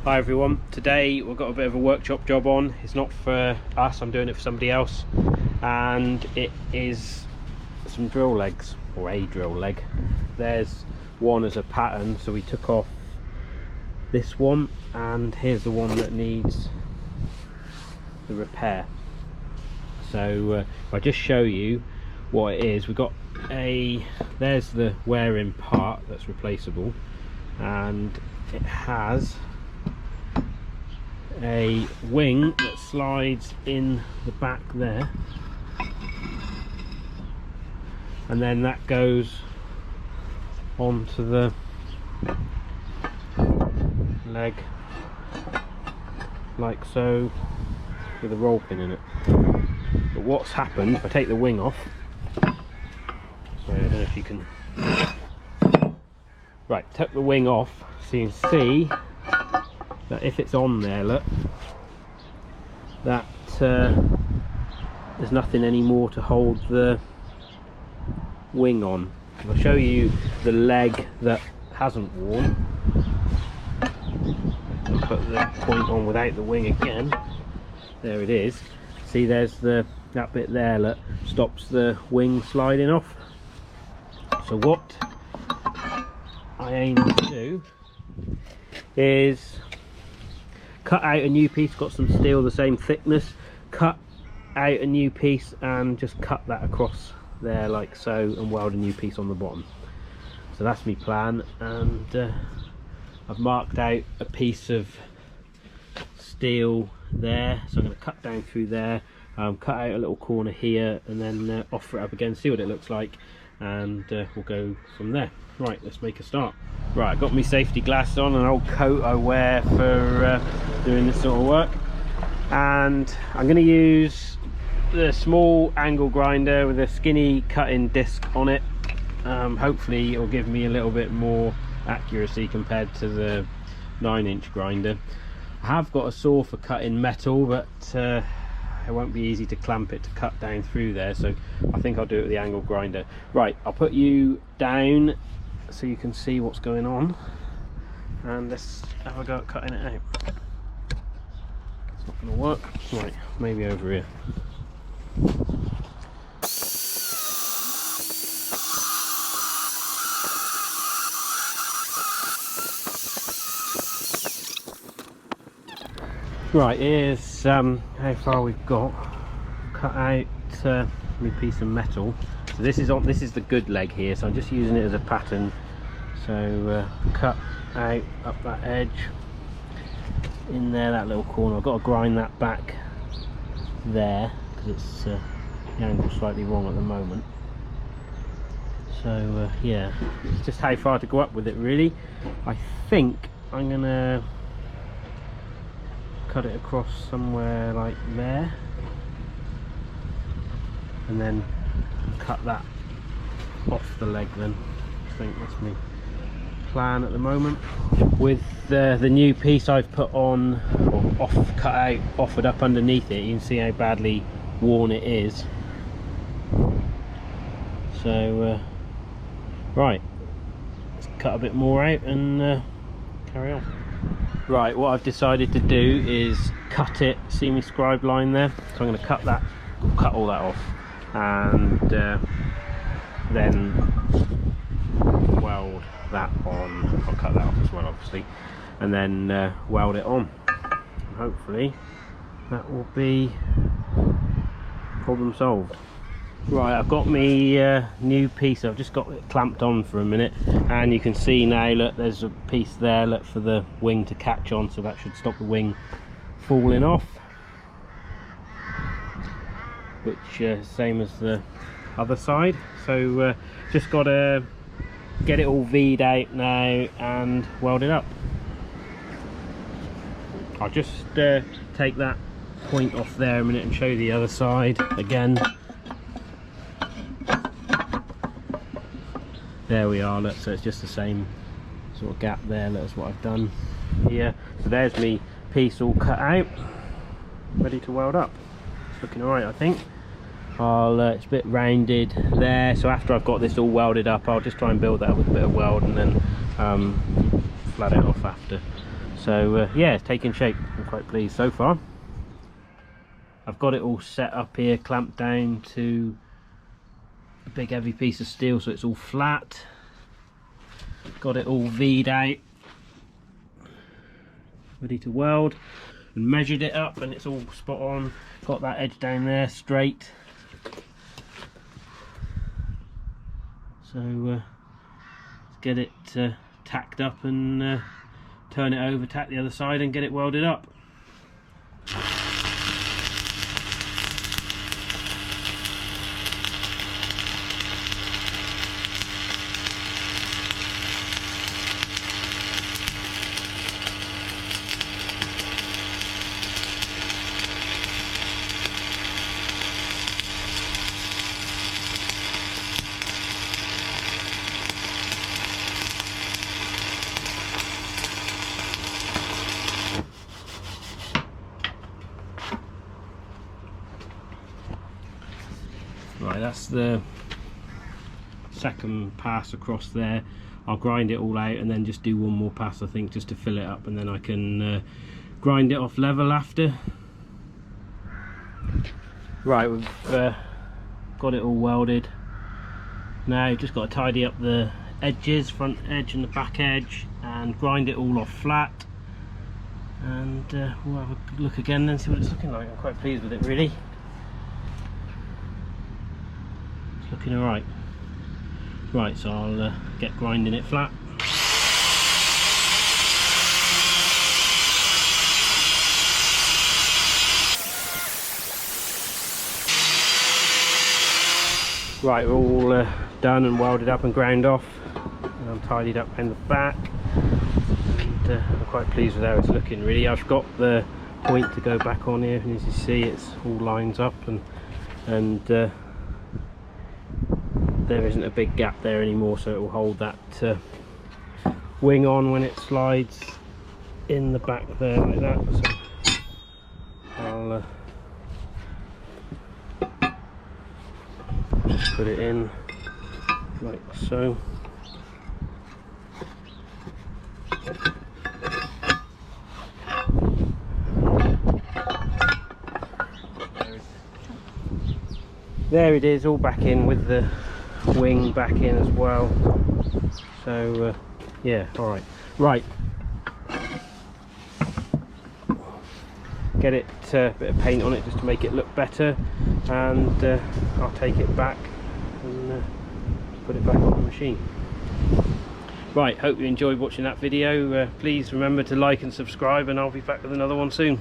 Hi everyone, today we've got a bit of a workshop job on. It's not for us, I'm doing it for somebody else, and it is some drill legs, or a drill leg. There's one as a pattern, so we took off this one, and here's the one that needs the repair. So if I just show you what it is, we've got there's the wear-in part that's replaceable, and it has a wing that slides in the back there, and then that goes onto the leg like so, with a roll pin in it. But what's happened, if I take the wing off, sorry, I don't know if you can, right, took the wing off, so you can see that if it's on there, look, that there's nothing anymore to hold the wing on. I'll show you the leg that hasn't worn. I'll put the point on without the wing again. There it is. See, there's that bit there that stops the wing sliding off. So what I aim to do is cut out a new piece, got some steel the same thickness, cut out a new piece and just cut that across there like so, and weld a new piece on the bottom. So that's my plan, and I've marked out a piece of steel there, so I'm going to cut down through there, cut out a little corner here, and then offer it up again, see what it looks like, and we'll go from there. Right, let's make a start. Right, I've got my safety glasses on, an old coat I wear for doing this sort of work, and I'm going to use the small angle grinder with a skinny cutting disc on it. Hopefully it'll give me a little bit more accuracy compared to the 9-inch grinder. I have got a saw for cutting metal, but it won't be easy to clamp it to cut down through there, so I think I'll do it with the angle grinder. Right, I'll put you down so you can see what's going on, and let's have a go at cutting it out. It's not going to work. Right, maybe over here. Right, here's how far we've got. Cut out my piece of metal. So this is the good leg here, so I'm just using it as a pattern. So cut out up that edge in there, that little corner. I've got to grind that back there because it's the angle's slightly wrong at the moment. So yeah, it's just how far to go up with it really. I think I'm gonna cut it across somewhere like there, and then cut that off the leg then. I think that's my plan at the moment. With the new piece I've put on, or cut out, offered up underneath it, you can see how badly worn it is. So right, let's cut a bit more out and carry on. Right, what I've decided to do is cut it, see my scribe line there, so I'm going to cut all that off, and then weld that on. I'll cut that off as well obviously, and then weld it on, and hopefully that will be problem solved. Right, I've got my new piece. I've just got it clamped on for a minute, and you can see now, look, there's a piece there, look, for the wing to catch on, so that should stop the wing falling off, which same as the other side. So just got to get it all V'd out now and weld it up. I'll just take that point off there a minute and show you the other side again. There we are, look, so it's just the same sort of gap there. That's what I've done here. So there's me piece all cut out, ready to weld up. It's looking alright, I think. It's a bit rounded there, so after I've got this all welded up, I'll just try and build that with a bit of weld and then flat it off after. So yeah, it's taking shape. I'm quite pleased so far. I've got it all set up here, clamped down to a big heavy piece of steel so it's all flat. Got it all V'd out, ready to weld, and measured it up and it's all spot on. Got that edge down there straight. So let's get it tacked up and turn it over, tack the other side and get it welded up. Right, that's the second pass across there. I'll grind it all out and then just do one more pass, I think, just to fill it up, and then I can grind it off level after. Right, we've got it all welded. Now just got to tidy up the edges, front edge and the back edge, and grind it all off flat, and we'll have a look again and see what it's looking like. I'm quite pleased with it, really. Looking alright. Right, so I'll get grinding it flat. Right, we're all done and welded up and ground off, and I'm tidied up in the back, and I'm quite pleased with how it's looking, really. I've got the point to go back on here, and as you see it's all lines up, and there isn't a big gap there anymore, so it will hold that wing on when it slides in the back there like that. So I'll just put it in like so. There it is, all back in with the wing back in as well. So yeah, all right. Right, get it a bit of paint on it just to make it look better, and I'll take it back and put it back on the machine. Right, hope you enjoyed watching that video. Please remember to like and subscribe, and I'll be back with another one soon.